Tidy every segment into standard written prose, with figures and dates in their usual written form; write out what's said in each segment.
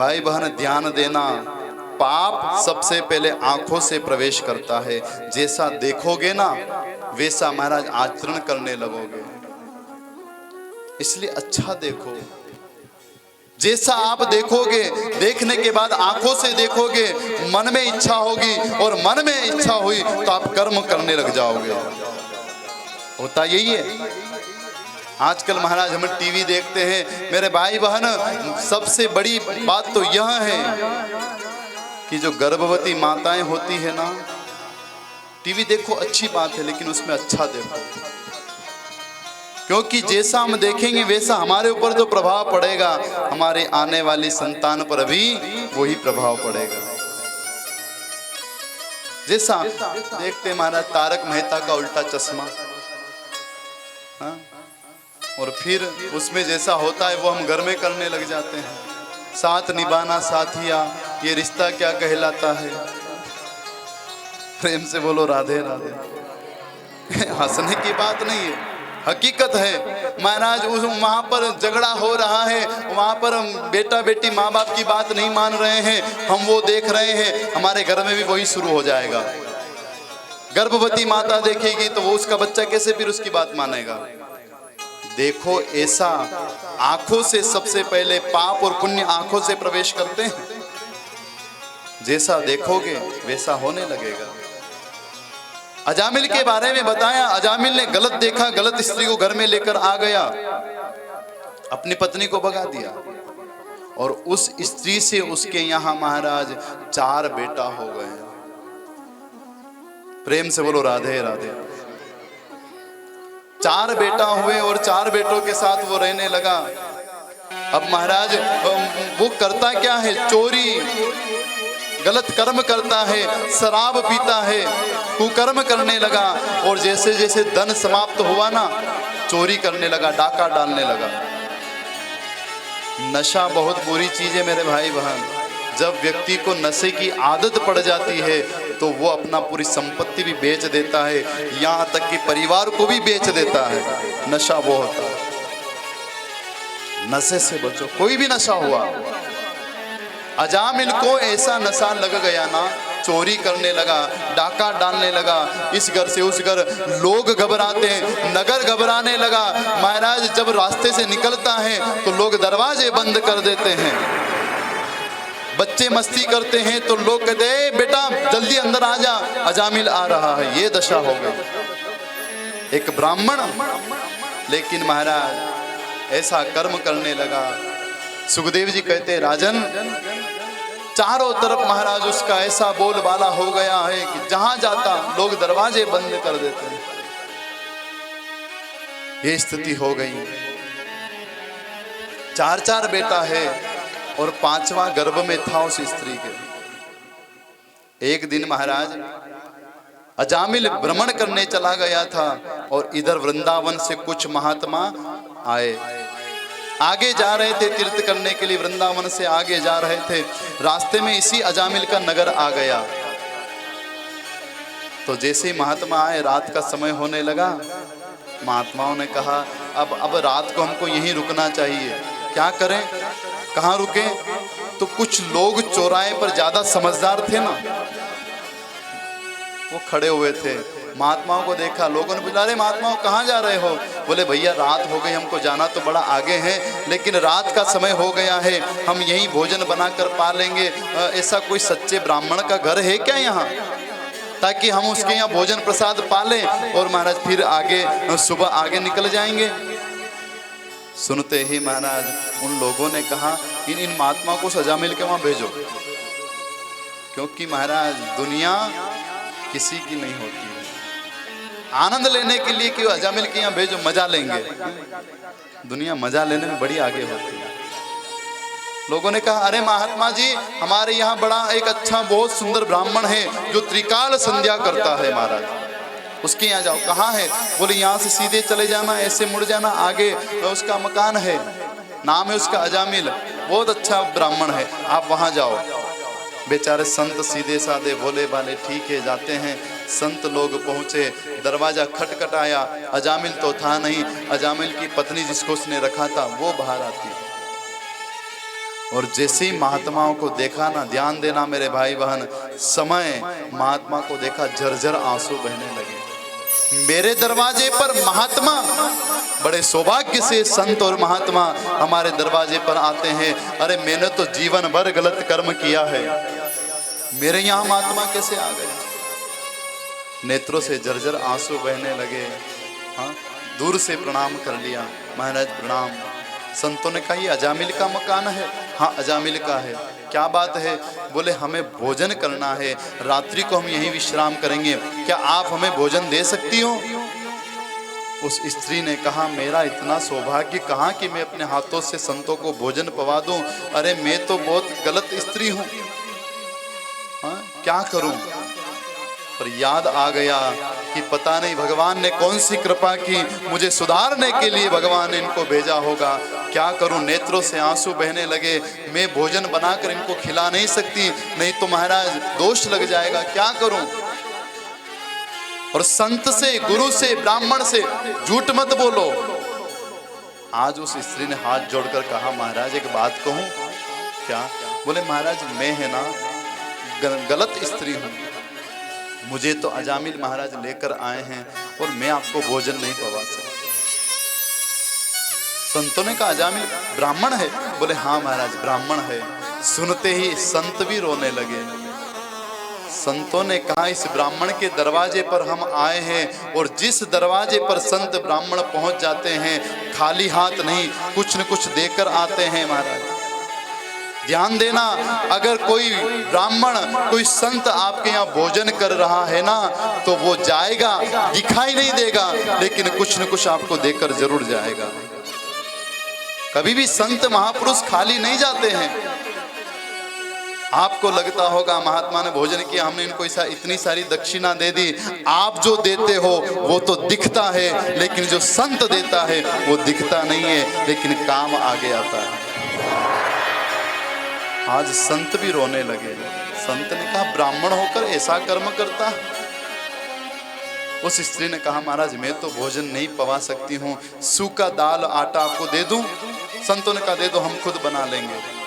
भाई बहन ध्यान देना, पाप सबसे पहले आंखों से प्रवेश करता है। जैसा देखोगे ना वैसा महाराज आचरण करने लगोगे। इसलिए अच्छा देखो। जैसा आप देखोगे, देखने के बाद आंखों से देखोगे, मन में इच्छा होगी और मन में इच्छा हुई तो आप कर्म करने लग जाओगे। होता यही है। आजकल महाराज हम टीवी देखते हैं मेरे भाई बहन, सबसे बड़ी बात तो यह है कि जो गर्भवती माताएं होती है ना, टीवी देखो अच्छी बात है लेकिन उसमें अच्छा देखो, क्योंकि जैसा हम देखेंगे वैसा हमारे ऊपर जो प्रभाव पड़ेगा हमारे आने वाली संतान पर भी वही प्रभाव पड़ेगा। जैसा देखते महाराज तारक मेहता का उल्टा चश्मा, हाँ? और फिर उसमें जैसा होता है वो हम घर में करने लग जाते हैं। साथ निभाना साथिया, ये रिश्ता क्या कहलाता है। प्रेम से बोलो राधे राधे। हंसने की बात नहीं है, हकीकत है। महाराज उस वहां पर झगड़ा हो रहा है, वहां पर बेटा बेटी माँ बाप की बात नहीं मान रहे हैं, हम वो देख रहे हैं, हमारे घर में भी वही शुरू हो जाएगा। गर्भवती माता देखेगी तो वो उसका बच्चा कैसे फिर उसकी बात मानेगा। देखो ऐसा आंखों से सबसे पहले पाप और पुण्य आंखों से प्रवेश करते हैं। जैसा देखोगे वैसा होने लगेगा। अजामिल के बारे में बताया, अजामिल ने गलत देखा, गलत स्त्री को घर में लेकर आ गया, अपनी पत्नी को भगा दिया और उस स्त्री से उसके यहां महाराज 4 बेटा हो गए। प्रेम से बोलो राधे राधे। 4 बेटा हुए और 4 बेटों के साथ वो रहने लगा। अब महाराज वो करता क्या है, चोरी, गलत कर्म करता है, शराब पीता है, कुकर्म करने लगा। और जैसे जैसे धन समाप्त हुआ ना, चोरी करने लगा, डाका डालने लगा। नशा बहुत बुरी चीज है मेरे भाई बहन। जब व्यक्ति को नशे की आदत पड़ जाती है तो वो अपना पूरी संपत्ति भी बेच देता है, यहाँ तक कि परिवार को भी बेच देता है। नशा वो होता है। नशे से बचो, कोई भी नशा हुआ। अजामिल को ऐसा नशा लग गया ना, चोरी करने लगा, डाका डालने लगा, इस घर से उस घर। लोग घबराते हैं, नगर घबराने लगा। महाराज जब रास्ते से निकलता है तो लोग दरवाजे बंद कर देते हैं। बच्चे मस्ती करते हैं तो लोग कहते हैं बेटा जल्दी अंदर आ जा, अजामिल आ रहा है। ये दशा हो गई। एक ब्राह्मण लेकिन महाराज ऐसा कर्म करने लगा। सुखदेव जी कहते हैं राजन, चारों तरफ महाराज उसका ऐसा बोलबाला हो गया है कि जहां जाता लोग दरवाजे बंद कर देते हैं। ये स्थिति हो गई। 4 बेटा है और 5वां गर्भ में था उस स्त्री के। एक दिन महाराज अजामिल भ्रमण करने चला गया था और इधर वृंदावन से कुछ महात्मा आए, आगे जा रहे थे तीर्थ करने के लिए। वृंदावन से आगे जा रहे थे, रास्ते में इसी अजामिल का नगर आ गया। तो जैसे ही महात्मा आए, रात का समय होने लगा। महात्माओं ने कहा अब रात को हमको यहीं रुकना चाहिए, क्या करें, कहाँ रुके। तो कुछ लोग चौराहे पर ज्यादा समझदार थे ना, वो खड़े हुए थे। महात्माओं को देखा, लोगों ने पूछा अरे महात्माओं कहाँ जा रहे हो। बोले भैया रात हो गई, हमको जाना तो बड़ा आगे है लेकिन रात का समय हो गया है, हम यहीं भोजन बनाकर पा लेंगे। ऐसा कोई सच्चे ब्राह्मण का घर है क्या यहाँ, ताकि हम उसके यहाँ भोजन प्रसाद पा लें और महाराज फिर आगे सुबह आगे निकल जाएंगे। सुनते ही महाराज उन लोगों ने कहा इन महात्मा को सजा मिल के वहां भेजो, क्योंकि महाराज दुनिया किसी की नहीं होती है। आनंद लेने के लिए कि अजामिल के यहाँ भेजो, मजा लेंगे। दुनिया मजा लेने में बड़ी आगे होती है। लोगों ने कहा अरे महात्मा जी हमारे यहाँ बड़ा एक अच्छा बहुत सुंदर ब्राह्मण है जो त्रिकाल संध्या करता है महाराज, उसके यहाँ जाओ। कहाँ है। बोले यहाँ से सीधे चले जाना, ऐसे मुड़ जाना, आगे उसका मकान है, नाम है उसका अजामिल, बहुत अच्छा ब्राह्मण है, आप वहाँ जाओ। बेचारे संत सीधे साधे भोले भाले, ठीक है जाते हैं। संत लोग पहुँचे, दरवाजा खटखटाया, अजामिल तो था नहीं। अजामिल की पत्नी जिसको उसने रखा था वो बाहर आती है। और जैसे ही महात्माओं को देखा ना, ध्यान देना मेरे भाई बहन, समय महात्मा को देखा झरझर आंसू बहने लगे। मेरे दरवाजे पर महात्मा, बड़े सौभाग्य से संत और महात्मा हमारे दरवाजे पर आते हैं। अरे मैंने तो जीवन भर गलत कर्म किया है, मेरे यहाँ महात्मा कैसे आ गए? नेत्रों से झरझर आंसू बहने लगे। हाँ, दूर से प्रणाम कर लिया, महाराज प्रणाम। संतों ने कहा ये अजामिल का मकान है? हाँ अजामिल का है। क्या बात है? बोले हमें भोजन करना है, रात्रि को हम यहीं विश्राम करेंगे, क्या आप हमें भोजन दे सकती हो? उस स्त्री ने कहा मेरा इतना सौभाग्य कहाँ कि मैं अपने हाथों से संतों को भोजन पवा दूं। अरे मैं तो बहुत गलत स्त्री हूँ, हाँ क्या करूं? पर याद आ गया कि पता नहीं भगवान ने कौन सी कृपा की, मुझे सुधारने के लिए भगवान ने इनको भेजा होगा। क्या करूं? नेत्रों से आंसू बहने लगे। मैं भोजन बनाकर इनको खिला नहीं सकती, नहीं तो महाराज दोष लग जाएगा, क्या करूं? और संत से, गुरु से, ब्राह्मण से झूठ मत बोलो। आज उस स्त्री ने हाथ जोड़कर कहा महाराज एक बात कहूं? क्या? बोले महाराज मैं है ना गलत स्त्री हूं, मुझे तो अजामिल महाराज लेकर आए हैं और मैं आपको भोजन नहीं पवा सकती। संतों ने कहा अजामिल ब्राह्मण है? बोले हाँ महाराज ब्राह्मण है। सुनते ही संत भी रोने लगे। संतों ने कहा इस ब्राह्मण के दरवाजे पर हम आए हैं, और जिस दरवाजे पर संत ब्राह्मण पहुंच जाते हैं खाली हाथ नहीं, कुछ न कुछ देकर आते हैं महाराज। ध्यान देना, अगर कोई ब्राह्मण, कोई संत आपके यहाँ भोजन कर रहा है ना, तो वो जाएगा, दिखाई नहीं देगा, लेकिन कुछ न कुछ आपको देकर जरूर जाएगा। कभी भी संत महापुरुष खाली नहीं जाते हैं। आपको लगता होगा महात्मा ने भोजन किया, हमने इनको इतनी सारी दक्षिणा दे दी। आप जो देते हो वो तो दिखता है, लेकिन जो संत देता है वो दिखता नहीं है, लेकिन काम आगे आता है। आज संत भी रोने लगे। संत ने कहा ब्राह्मण होकर ऐसा कर्म करता है? उस स्त्री ने कहा महाराज मैं तो भोजन नहीं पवा सकती हूँ, सूखा दाल आटा आपको दे दूं? संतों ने कहा दे दो, हम खुद बना लेंगे।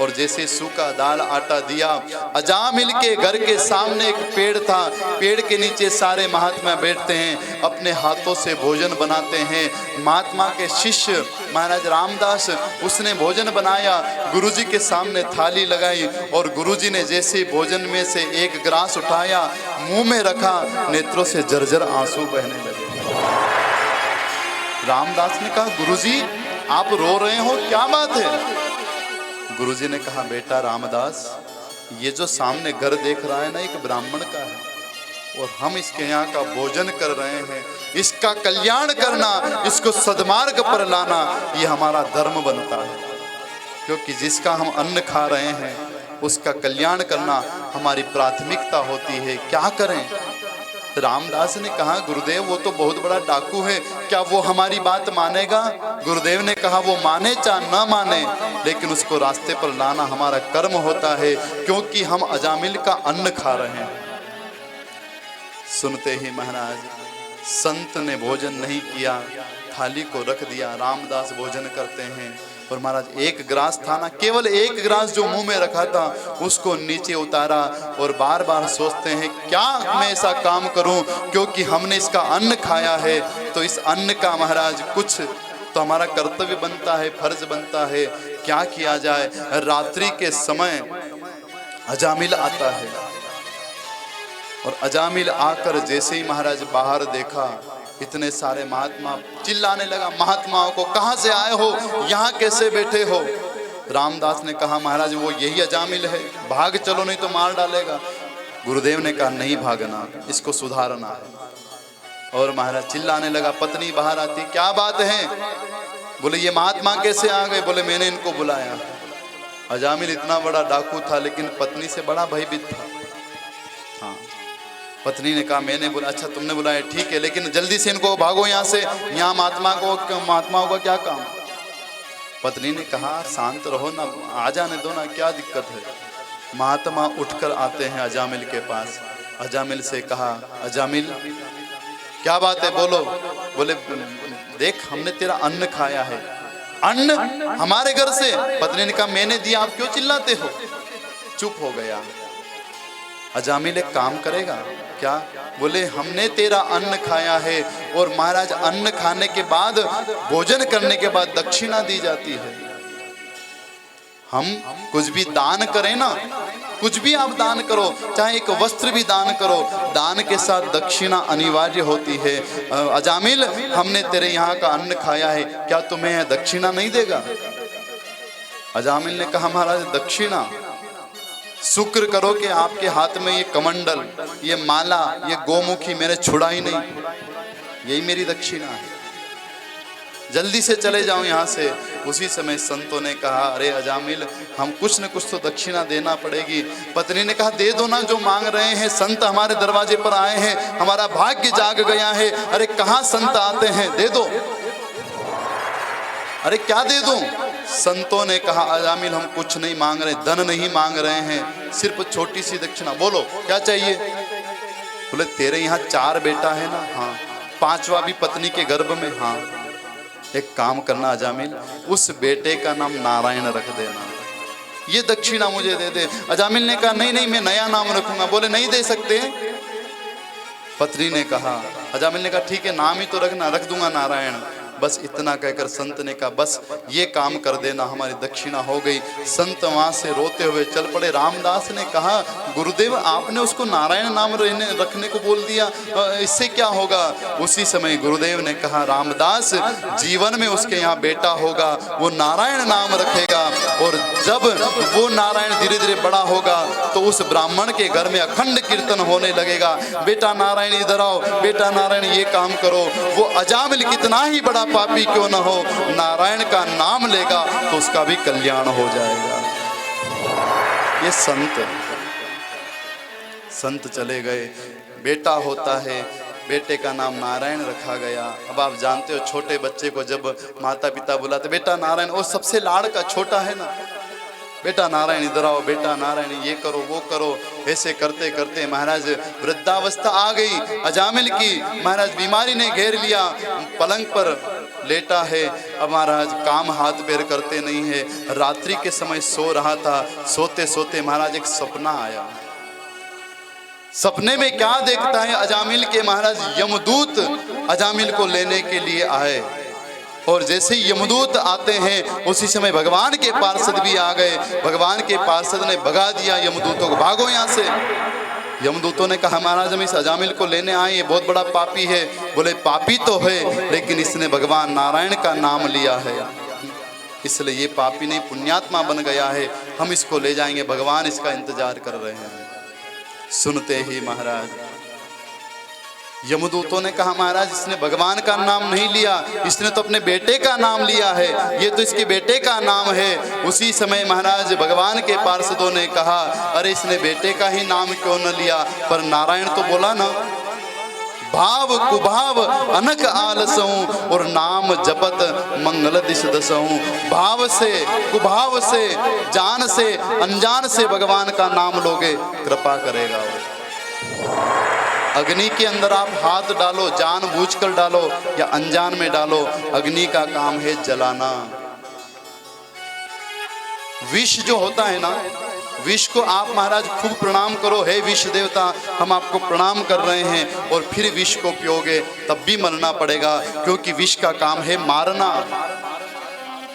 और जैसे सूखा दाल आटा दिया, अजामिल के घर के सामने एक पेड़ था, पेड़ के नीचे सारे महात्मा बैठते हैं, अपने हाथों से भोजन बनाते हैं। महात्मा के शिष्य महाराज रामदास, उसने भोजन बनाया, गुरुजी के सामने थाली लगाई, और गुरुजी ने जैसे भोजन में से एक गिलास उठाया, मुंह में रखा, नेत्रों से झरझर आंसू बहने लगे। रामदास ने कहा गुरुजी आप रो रहे हो, क्या बात है? गुरुजी ने कहा बेटा रामदास, ये जो सामने घर देख रहा है ना, एक ब्राह्मण का है, और हम इसके यहाँ का भोजन कर रहे हैं। इसका कल्याण करना, इसको सद्मार्ग पर लाना, ये हमारा धर्म बनता है, क्योंकि जिसका हम अन्न खा रहे हैं उसका कल्याण करना हमारी प्राथमिकता होती है। क्या करें? रामदास ने कहा गुरुदेव वो तो बहुत बड़ा डाकू है, क्या वो हमारी बात मानेगा? गुरुदेव ने कहा वो माने चाहे ना माने, लेकिन उसको रास्ते पर लाना हमारा कर्म होता है, क्योंकि हम अजामिल का अन्न खा रहे हैं। सुनते ही महाराज संत ने भोजन नहीं किया, थाली को रख दिया। रामदास भोजन करते हैं, और महाराज एक गिलास था ना, केवल एक गिलास जो मुंह में रखा था उसको नीचे उतारा, और बार बार सोचते हैं क्या मैं ऐसा काम करूं, क्योंकि हमने इसका अन्न खाया है, तो इस अन्न का महाराज कुछ तो हमारा कर्तव्य बनता है, फर्ज बनता है, क्या किया जाए? रात्रि के समय अजामिल आता है, और अजामिल आकर जैसे ही महाराज बाहर देखा, इतने सारे महात्मा, चिल्लाने लगा महात्माओं को, कहां से आए हो, यहाँ कैसे बैठे हो? रामदास ने कहा महाराज वो यही अजामिल है, भाग चलो नहीं तो मार डालेगा। गुरुदेव ने कहा नहीं भागना, इसको सुधारना है। और महाराज चिल्लाने लगा। पत्नी बाहर आती, क्या बात है? बोले ये महात्मा कैसे आ गए? बोले मैंने इनको बुलाया। अजामिल इतना बड़ा डाकू था, लेकिन पत्नी से बड़ा भयभीत था। हाँ, पत्नी ने कहा मैंने बोला, अच्छा तुमने बुलाया, ठीक है, लेकिन जल्दी से इनको भागो यहाँ से, यहाँ महात्माओं का क्या काम? पत्नी ने कहा शांत रहो ना, आ जाने दो ना, क्या दिक्कत है? महात्मा उठकर आते हैं अजामिल के पास। अजामिल से कहा अजामिल क्या बात है, बोलो। बोले देख हमने तेरा अन्न खाया है, अन्न हमारे घर से। पत्नी ने कहा मैंने दिया, आप क्यों चिल्लाते हो? चुप हो गया। अजामिल एक काम करेगा क्या? बोले हमने तेरा अन्न खाया है, और महाराज अन्न खाने के बाद, भोजन करने के बाद दक्षिणा दी जाती है। हम कुछ भी दान करें ना, कुछ भी आप दान करो, चाहे एक वस्त्र भी दान करो, दान के साथ दक्षिणा अनिवार्य होती है। अजामिल हमने तेरे यहाँ का अन्न खाया है, क्या तुम्हें दक्षिणा नहीं देगा? अजामिल ने कहा महाराज दक्षिणा, शुक्र करो कि आपके हाथ में ये कमंडल, ये माला, ये गोमुखी मैंने छुड़ाई नहीं, यही मेरी दक्षिणा है, जल्दी से चले जाओ यहाँ से। उसी समय संतों ने कहा अरे अजामिल हम कुछ न कुछ तो दक्षिणा देना पड़ेगी। पत्नी ने कहा दे दो ना जो मांग रहे हैं, संत हमारे दरवाजे पर आए हैं, हमारा भाग्य जाग गया है। अरे कहाँ संत आते हैं, दे दो। अरे क्या दे दूं? संतों ने कहा अजामिल हम कुछ नहीं मांग रहे, धन नहीं मांग रहे हैं, सिर्फ छोटी सी दक्षिणा, बोलो क्या चाहिए? बोले तेरे यहाँ 4 बेटा है ना? हाँ। 5वां भी पत्नी के गर्भ में? हाँ। एक काम करना अजामिल, उस बेटे का नाम नारायण रख देना, ये दक्षिणा मुझे दे दे। अजामिल ने कहा नहीं नहीं मैं नया नाम रखूंगा। बोले नहीं दे सकते। पत्नी ने कहा, अजामिल ने कहा ठीक है नाम ही तो रखना, रख दूंगा नारायण। बस इतना कहकर संत ने कहा बस ये काम कर देना, हमारी दक्षिणा हो गई। संत वहां से रोते हुए चल पड़े। रामदास ने कहा गुरुदेव आपने उसको नारायण नाम रखने को बोल दिया, इससे क्या होगा? उसी समय गुरुदेव ने कहा रामदास जीवन में उसके यहाँ बेटा होगा, वो नारायण नाम रखेगा, और जब वो नारायण धीरे धीरे बड़ा होगा तो उस ब्राह्मण के घर में अखंड कीर्तन होने लगेगा। बेटा नारायण इधर आओ, बेटा नारायण ये काम करो। वो अजामिल कितना ही बड़ा पापी क्यों न हो, नारायण का नाम लेगा तो उसका भी कल्याण हो जाएगा। ये संत चले गए, बेटा होता है, बेटे का नाम नारायण रखा गया। अब आप जानते हो छोटे बच्चे को जब माता पिता बुलाते बेटा नारायण, वो सबसे लाड़ का छोटा है ना, बेटा नारायण इधर आओ, बेटा नारायण ये करो वो करो। ऐसे करते करते महाराज वृद्धावस्था आ गई अजामिल की। महाराज बीमारी ने घेर लिया, पलंग पर लेटा है। अब महाराज काम हाथ पैर करते नहीं है। रात्रि के समय सो रहा था, सोते सोते महाराज एक सपना आया। सपने में क्या देखता है अजामिल के? महाराज यमदूत अजामिल को लेने के लिए आए, और जैसे ही यमदूत आते हैं उसी समय भगवान के पार्षद भी आ गए। भगवान के पार्षद ने भगा दिया यमदूतों को, भागो यहाँ से। यमदूतों ने कहा महाराज हम इस अजामिल को लेने आए, ये बहुत बड़ा पापी है। बोले पापी तो है लेकिन इसने भगवान नारायण का नाम लिया है, इसलिए ये पापी नहीं पुण्यात्मा बन गया है, हम इसको ले जाएंगे, भगवान इसका इंतजार कर रहे हैं। सुनते ही महाराज यमदूतों ने कहा महाराज इसने भगवान का नाम नहीं लिया, इसने तो अपने बेटे का नाम लिया है, ये तो इसके बेटे का नाम है। उसी समय महाराज भगवान के पार्षदों ने कहा अरे इसने बेटे का ही नाम क्यों न लिया, पर नारायण तो बोला ना। भाव कुभाव अनक आलसऊं और नाम जपत मंगल दिश दसऊं। भाव से कुभाव से जान से अनजान से भगवान का नाम लोगे, कृपा करेगा वो। अग्नि के अंदर आप हाथ डालो, जानबूझकर डालो या अनजान में डालो, अग्नि का काम है जलाना। विष जो होता है ना, विष को आप महाराज खूब प्रणाम करो, हे विष देवता हम आपको प्रणाम कर रहे हैं, और फिर विष को पियोगे तब भी मरना पड़ेगा, क्योंकि विष का काम है मारना।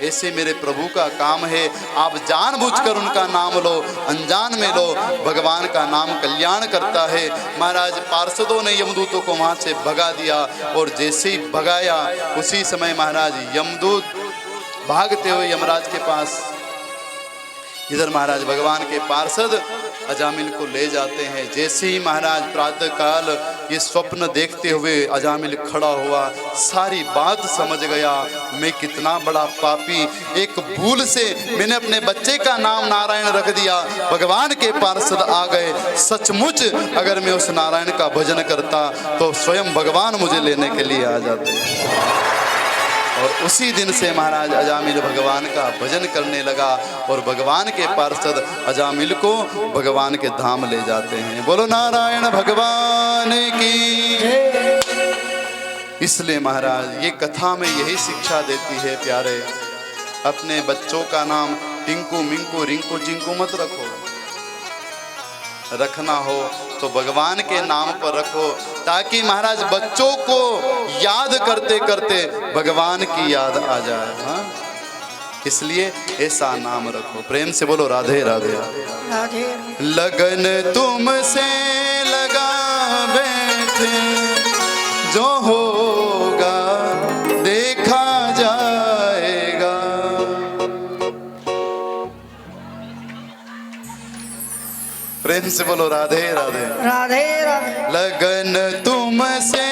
ऐसे मेरे प्रभु का काम है, आप जानबूझकर उनका नाम लो, अनजान में लो, भगवान का नाम कल्याण करता है। महाराज पार्षदों ने यमदूतों को वहां से भगा दिया, और जैसे ही भगाया उसी समय महाराज यमदूत भागते हुए यमराज के पास, इधर महाराज भगवान के पार्षद अजामिल को ले जाते हैं। जैसे ही महाराज प्रातः काल ये स्वप्न देखते हुए अजामिल खड़ा हुआ, सारी बात समझ गया, मैं कितना बड़ा पापी, एक भूल से मैंने अपने बच्चे का नाम नारायण रख दिया। भगवान के पार्षद आ गए, सचमुच अगर मैं उस नारायण का भजन करता तो स्वयं भगवान मुझे लेने के लिए आ जाते। और उसी दिन से महाराज अजामिल भगवान का भजन करने लगा, और भगवान के पार्षद अजामिल को भगवान के धाम ले जाते हैं। बोलो नारायण भगवान की। इसलिए महाराज ये कथा में यही शिक्षा देती है प्यारे, अपने बच्चों का नाम टिंकू मिंकू रिंकू जिंकू मत रखो। रखना हो तो भगवान के नाम पर रखो, ताकि महाराज बच्चों को याद करते करते भगवान की याद आ जाए। हाँ, इसलिए ऐसा नाम रखो। प्रेम से बोलो राधे राधे राधे। लगन तुमसे लगा बैठे, जो होगा देखा जाएगा। प्रेम से बोलो राधे राधे राधे राधे। लगन तुमसे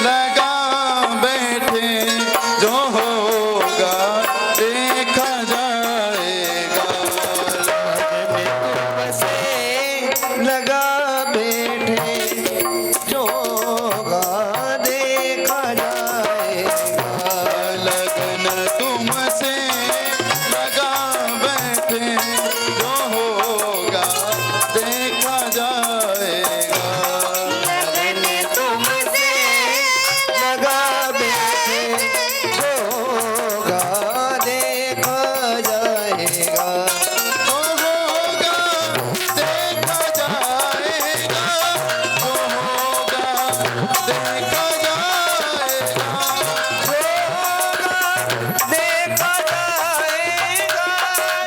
लगा बैठे, जो होगा देखा जाएगा। लगन तुमसे लगा बैठे, जो होगा देखा जाएगा। लगन तुमसे लगा बैठे, जो होगा देखा जाएगा। लगन तुमसे लगा बैठे, जो होगा देखा जाएगा। जो होगा देखा जाएगा। जो होगा देखा जाएगा। जो होगा देखा जाएगा।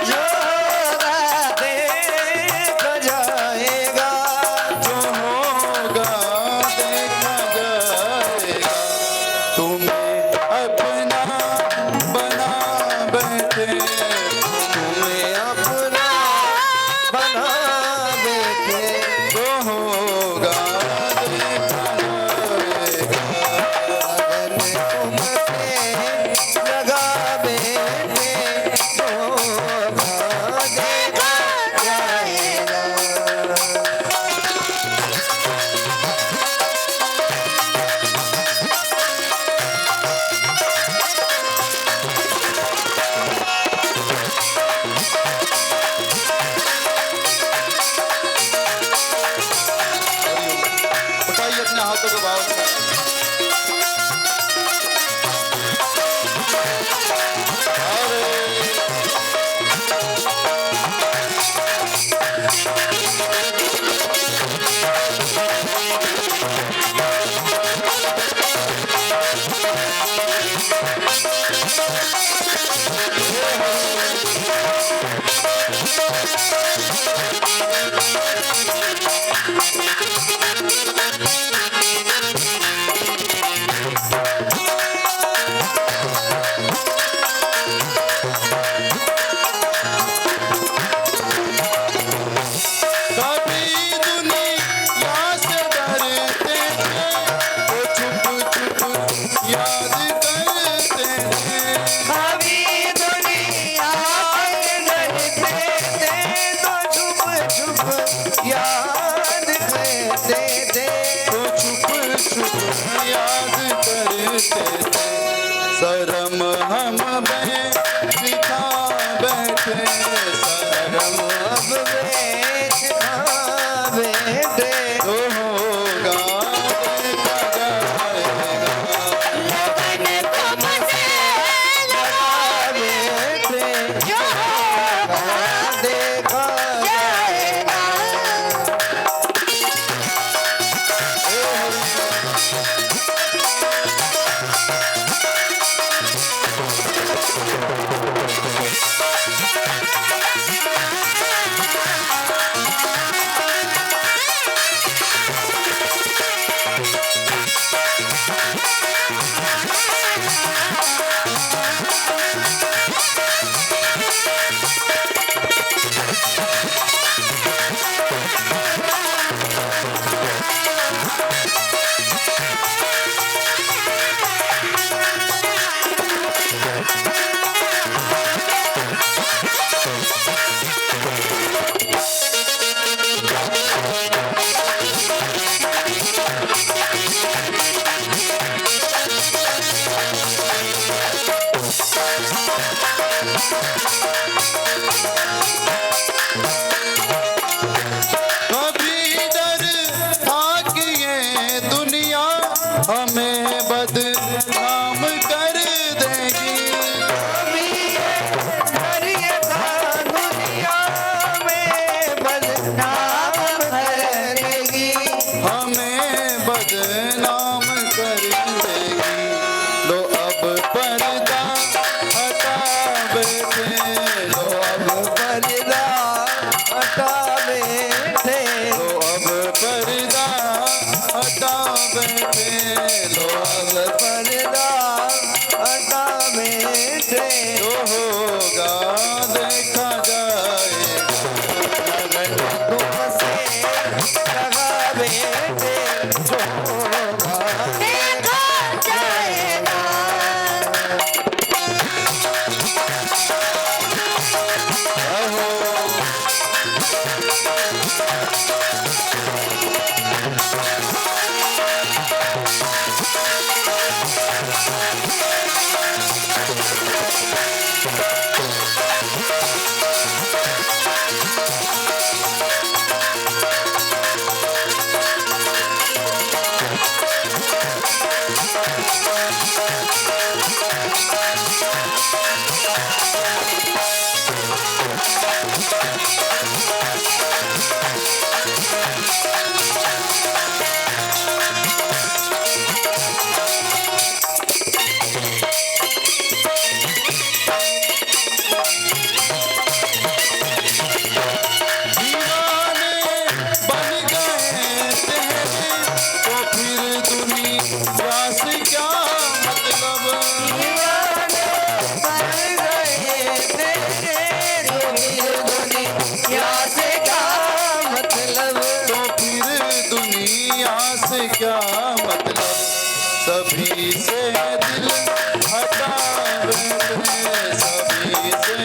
जो होगा देखा जाएगा। जो होगा देखा जाएगा। तुम्हें अपना बना बैठे, तुम्हें अपना बना बैठे, जो होगा देखा जाएगा। लगन तुमसे लगा बैठे, जो होगा देखा जाएगा। उठाइए अपने हाथों को भाव से। कभी दुनिया से डरते थे, वो छुप छुप याद करते थे। कभी दुनिया से डरते थे, तो छुप छुप याद करते थे। वो छुप छुप याद करते थे। शर्म हम में सिखा बैठे, शर्म अब में सिखा बैठे, जो होगा देखा जाएगा। लगन तुमसे लगा बैठे, जो होगा देखा जाएगा। हमें बदनाम कर देगी। बैठे लोग पर्दा बैठे जो होगा देखा जाएगा तुमसे लगा बैठे जो होगा देखा जाएगा। क्या मतलब सभी से दिल हटा बैठे सभी से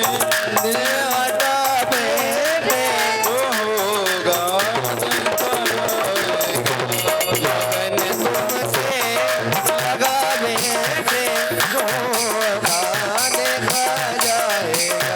दिल हटा बैठे जो होगा लगन तुमसे लगा बैठे जो होगा देखा जाएगा।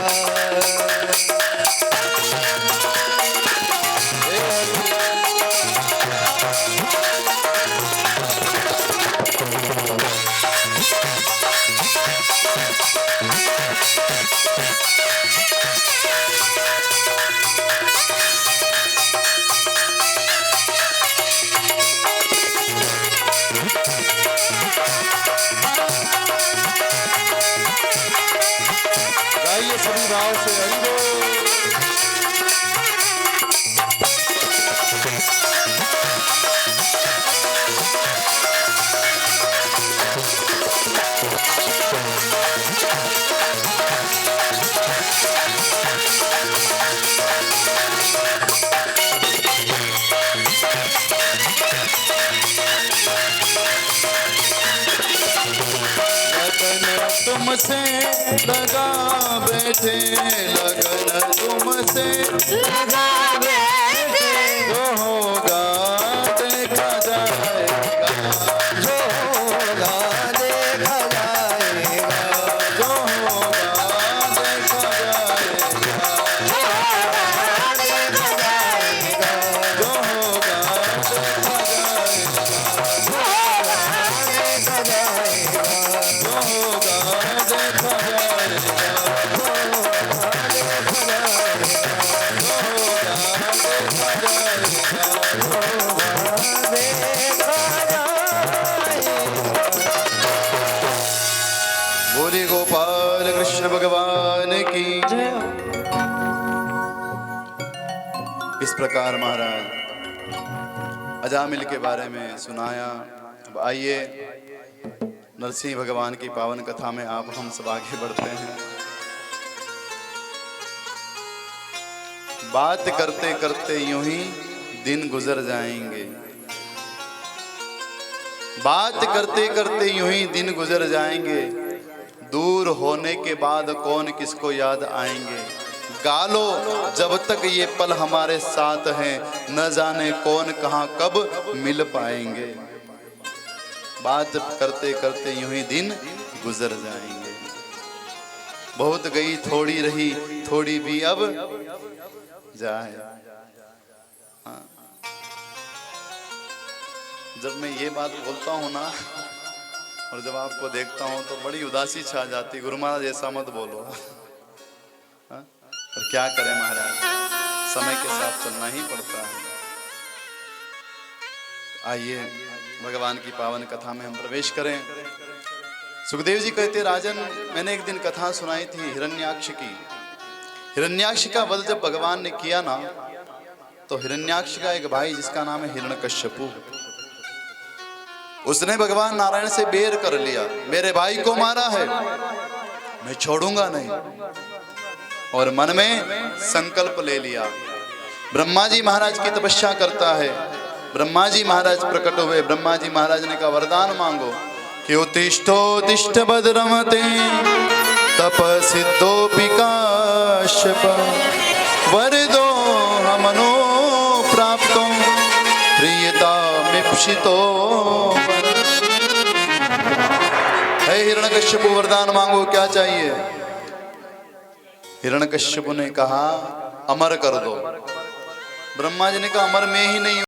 गाइए सभी भाव से हरि बोल। तुमसे लगा बैठे लगन तुमसे लगा बैठे जो होगा देखा जाएगा जो होगा देखा जाएगा। जो होगा देखा जाएगा जो होगा देखा जाएगा। जो होगा देखा जाएगा जो होगा देखा जाएगा। जो होगा देखा जाएगा बोली गोपाल कृष्ण भगवान की जय। इस प्रकार महाराज अजामिल के बारे में सुनाया। अब आइए नरसिंह भगवान की पावन कथा में आप हम सब आगे बढ़ते हैं। बात करते करते यूं ही दिन गुजर जाएंगे। बात करते करते यूं ही दिन गुजर जाएंगे। दूर होने के बाद कौन किसको याद आएंगे। गालो जब तक ये पल हमारे साथ हैं न जाने कौन कहां कब मिल पाएंगे। बात करते करते यूं ही दिन गुजर जाएंगे। बहुत गई थोड़ी रही थोड़ी भी अब जाए। हाँ। जब मैं ये बात बोलता हूँ ना और जब आपको देखता हूँ तो बड़ी उदासी छा जाती। गुरु महाराज ऐसा मत बोलो। हाँ? और क्या करें महाराज, समय के साथ चलना ही पड़ता है। आइए भगवान की पावन कथा में हम प्रवेश करें। सुखदेव जी कहते, राजन मैंने एक दिन कथा सुनाई थी हिरण्याक्ष की। हिरण्याक्ष का वध जब भगवान ने किया ना तो हिरण्याक्ष का एक भाई जिसका नाम है हिरण्यकश्यपु, उसने भगवान नारायण से बेर कर लिया, मेरे भाई को मारा है, मैं छोड़ूंगा नहीं, और मन में संकल्प ले लिया। ब्रह्मा जी महाराज की तपस्या करता है। ब्रह्मा जी महाराज प्रकट हुए। ब्रह्मा जी महाराज ने कहा वरदान मांगो कि उत्तिष्ठोत्तिष्ठ भद्रमते तपसिद्धोऽपि काश्यप वरदो हमनो प्राप्तो प्रियतामीप्सितो। हे हिरण्यकश्यप वरदान मांगो, क्या चाहिए? हिरण्यकश्यप ने कहा अमर कर दो। ब्रह्मा जी ने कहा अमर में ही नहीं